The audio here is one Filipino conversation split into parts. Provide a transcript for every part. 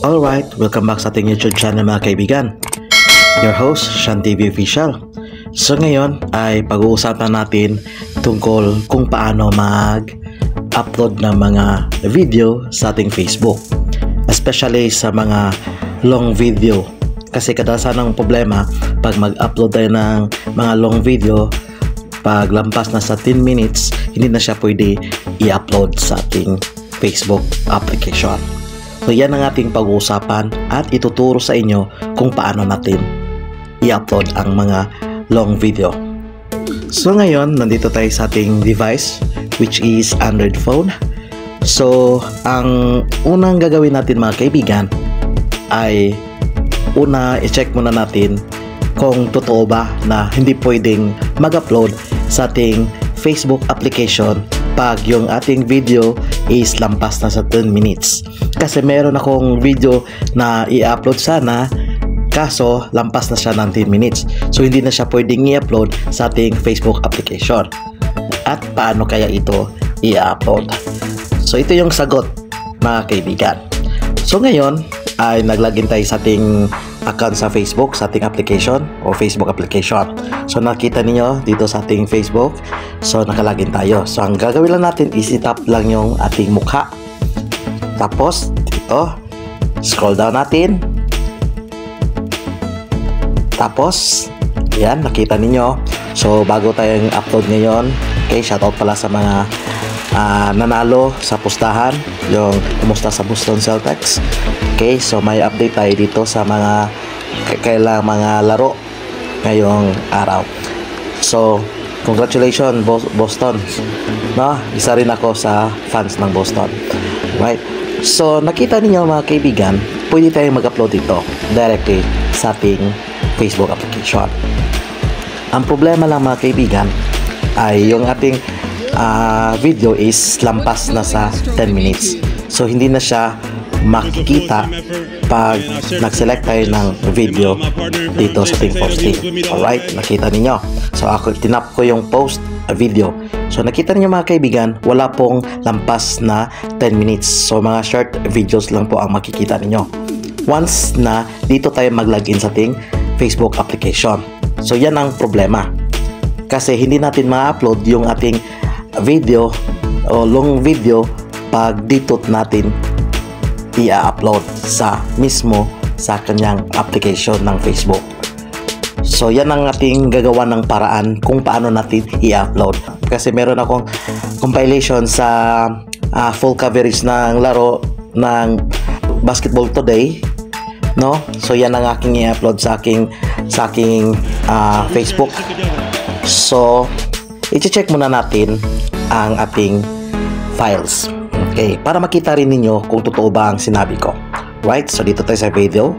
Alright, welcome back sa ating YouTube channel mga kaibigan. Your host, Sean TV Official. So ngayon ay pag-uusapan natin tungkol kung paano mag-upload ng mga video sa ating Facebook. Especially sa mga long video. Kasi kadalasan ang problema pag mag-upload tayo ng mga long video, pag lampas na sa 10 minutes, hindi na siya pwede i-upload sa ating Facebook application. So yan ang ating pag-uusapan at ituturo sa inyo kung paano natin i-upload ang mga long video. So ngayon, nandito tayo sa ating device which is Android phone. So ang unang gagawin natin mga kaibigan ay i-check muna natin kung totoo ba na hindi pwedeng mag-upload sa ating Facebook application pag yung ating video is lampas na sa 10 minutes. Kasi meron akong video na i-upload sana, kaso lampas na siya ng 10 minutes. So hindi na siya pwedeng i-upload sa ating Facebook application. At paano kaya ito i-upload? So ito yung sagot mga kaibigan. So ngayon ay naglagin tayo sa ating account sa Facebook, sa ating application o Facebook application. So nakita niyo dito sa ating Facebook, so nakalagin tayo. So ang gagawin lang natin is i-tap lang yung ating mukha. Tapos dito, scroll down natin. Tapos yan, nakita niyo. So bago tayong upload ngayon, okay, shoutout pala sa mga nanalo sa pustahan, yung kumusta sa Boston Celtics. Okay, so may update tayo dito sa mga kailang mga laro ngayong araw. So congratulations Boston, no? Isa rin ako sa fans ng Boston, right? So nakita niyo mga kaibigan, pwede tayong mag-upload dito directly sa ating Facebook application. Ang problema lang mga kaibigan ay yung ating video is lampas na sa 10 minutes. So hindi na siya makikita pag nag-select tayo ng video dito sa ating posting. Alright, nakita ninyo. So ako tinap ko yung post video. So nakita niyo mga kaibigan, wala pong lampas na 10 minutes. So mga short videos lang po ang makikita ninyo once na dito tayo mag-login sa ating Facebook application. So yan ang problema. Kasi hindi natin ma-upload yung ating video o long video pag dito natin i-upload sa mismo sa kanyang application ng Facebook. So yan ang ating gagawa ng paraan kung paano natin i-upload. Kasi meron akong compilation sa full coverage ng laro ng Basketball Today, no? So yan ang aking i-upload sa aking Facebook. So i-check muna natin ang ating files. Okay, para makita rin ninyo kung totoo ba ang sinabi ko. Right? So dito tayo sa video.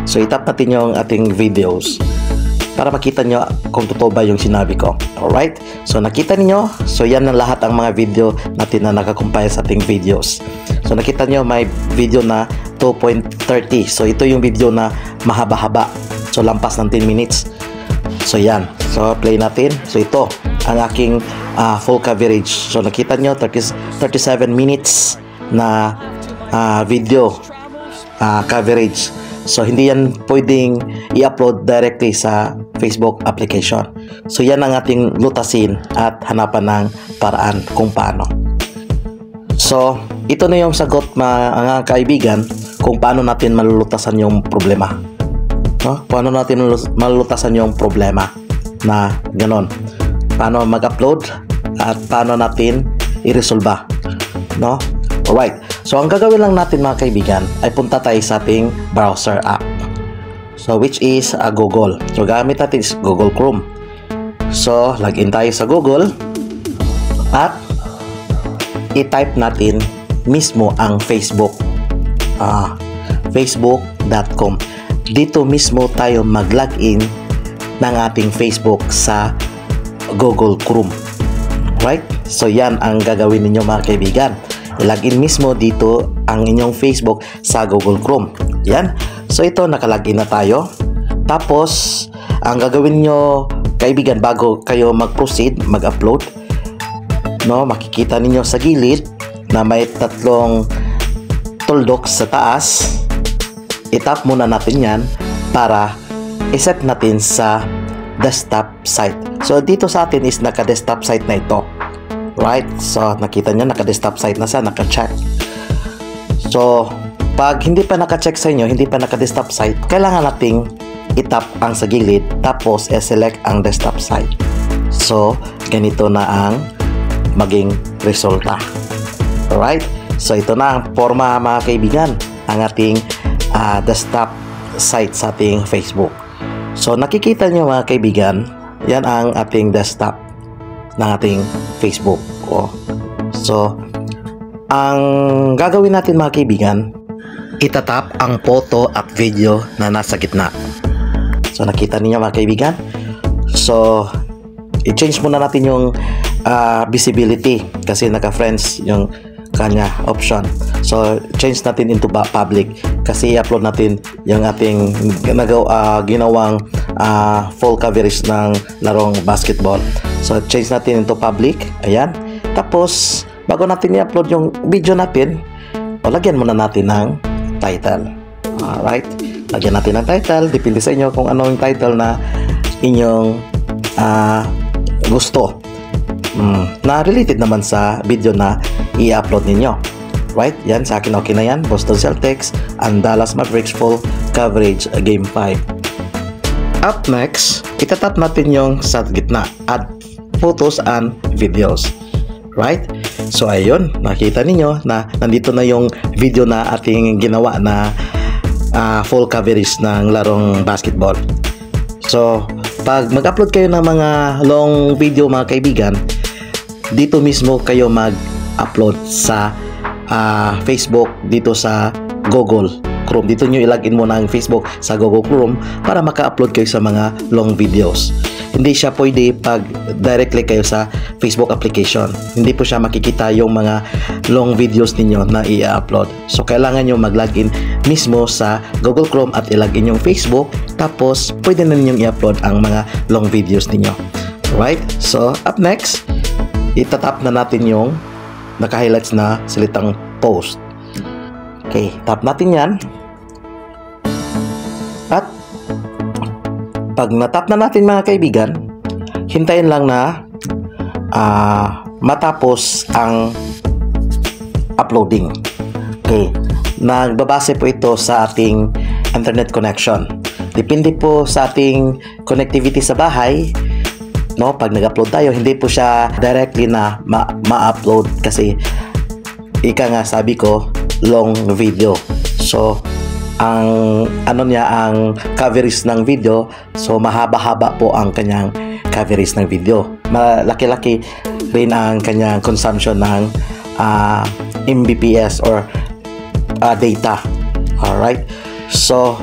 So itap natin yung ating videos para makita nyo kung totoo ba yung sinabi ko. Alright? So nakita niyo, so yan ang lahat ang mga video natin na nakakompile sa ating videos. So nakita nyo may video na 2.30. So ito yung video na mahaba-haba. So lampas ng 10 minutes. So yan. So play natin. So ito ang aking full coverage. So nakita nyo 37 minutes na video coverage. So hindi yan pwedeng i-upload directly sa Facebook application. So yan ang ating lutasin at hanapan ng paraan kung paano. So ito na yung sagot mga kaibigan kung paano natin malulutasan yung problema. No? Paano natin malulutasan yung problema na ganon. Paano mag-upload at paano natin i-resolve, no? Alright, so ang gagawin lang natin mga kaibigan ay punta tayo sa ating browser app, so which is Google. So gamit natin is Google Chrome. So login tayo sa Google at i-type natin mismo ang Facebook, facebook.com. Dito mismo tayo mag-login ng ating Facebook sa Google Chrome. Right? So yan ang gagawin ninyo mga kaibigan. I-login mismo dito ang inyong Facebook sa Google Chrome. Yan. So ito, nakalagin na tayo. Tapos ang gagawin nyo kaibigan bago kayo mag-proceed, mag-upload, no, makikita ninyo sa gilid na may tatlong tuldok sa taas. itap muna natin yan para iset natin sa desktop site. So dito sa atin is naka-desktop site na ito. Right? So nakita nyo, naka-desktop site na siya, naka-check. So pag hindi pa naka-check sa inyo, hindi pa naka-desktop site, kailangan nating itap ang sa gilid tapos i-select ang desktop site. So ganito na ang maging resulta. Alright? So ito na ang forma mga kaibigan, ang ating desktop site sa ating Facebook. So nakikita nyo mga kaibigan, yan ang ating desktop ng ating Facebook. So ang gagawin natin mga kaibigan, itatap ang photo at video na nasa gitna. So nakita niyo mga kaibigan. So i-change muna natin yung visibility kasi naka-friends yung kanya option. So change natin into public kasi i-upload natin yung ating ginawang full coverage ng larong basketball. So change natin into public. Ayan. Tapos bago natin i-upload yung video natin, lagyan muna natin ng title. Alright. Lagyan natin ng title. Depende sa inyo kung ano yung title na inyong gusto. Na related naman sa video na i-upload ninyo. Right? Yan, sa akin okay na yan. Boston Celtics and Dallas Mavericks full coverage Game 5. Up next, itatap natin yung sa gitna. Add photos and videos. Right? So ayun, nakita ninyo na nandito na yung video na ating ginawa na full coverage ng larong basketball. So pag mag-upload kayo ng mga long video mga kaibigan, dito mismo kayo mag-upload sa Facebook dito sa Google Chrome. Dito nyo ilagin mo ng Facebook sa Google Chrome para maka-upload kayo sa mga long videos. Hindi siya pwede pag directly kayo sa Facebook application. Hindi po siya makikita yung mga long videos ninyo na i-upload. So kailangan nyo mag-login mismo sa Google Chrome at ilagin yung Facebook. Tapos pwede na ninyong i-upload ang mga long videos ninyo. Right? So up next, itatap na natin yung naka-highlights na salitang post. Okay, tap natin yan. At pag natap na natin mga kaibigan, hintayin lang na matapos ang uploading. Okay, nagbabase po ito sa ating internet connection. Depende po sa ating connectivity sa bahay. No, pag nag-upload tayo, hindi po siya directly na ma-upload kasi ika nga sabi ko, long video. So ang ang coverage ng video, so mahaba-haba po ang kanyang coverage ng video. Malaki-laki rin ang kanyang consumption ng Mbps or data. Alright, so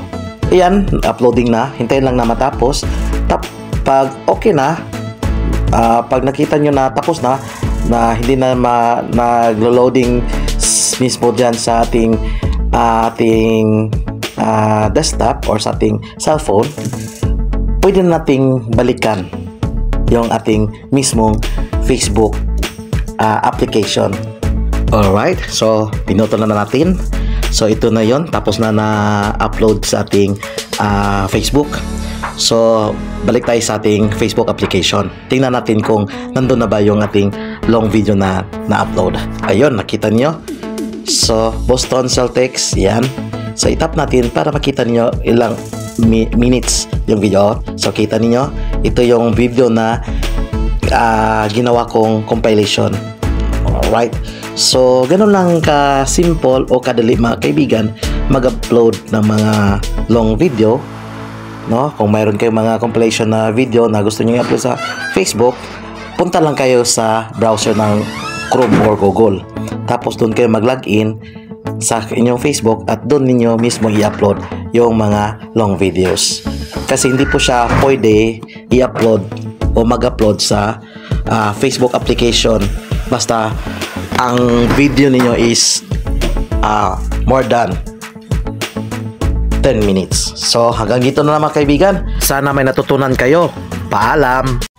ayan, uploading na, hintayin lang na matapos. Pag okay na, pag nakita nyo na tapos na hindi na nag-loading mismo dyan sa ating desktop or sa ating cellphone, pwede nating balikan yung ating mismong Facebook application. Alright, so pinuto na natin. So ito na yon, tapos na na-upload sa ating Facebook. So balik tayo sa ating Facebook application. Tingnan natin kung nandun na ba yung ating long video na na-upload. Ayun, nakita nyo. So Boston Celtics, yan. So itap natin para makita niyo ilang minutes yung video. So kita niyo, ito yung video na ginawa kong compilation. Alright, so ganun lang ka simple o kadali mga kaibigan mag-upload ng mga long video. No, kung mayroon kayong mga compilation na video na gusto niyo i-upload sa Facebook, punta lang kayo sa browser ng Chrome or Google. Tapos doon kayo mag-login sa inyong Facebook at doon ninyo mismo i-upload yung mga long videos. Kasi hindi po siya pwede i-upload o mag-upload sa Facebook application basta ang video ninyo is more than 10 minutes. So hanggang dito na mga kaibigan. Sana may natutunan kayo. Paalam!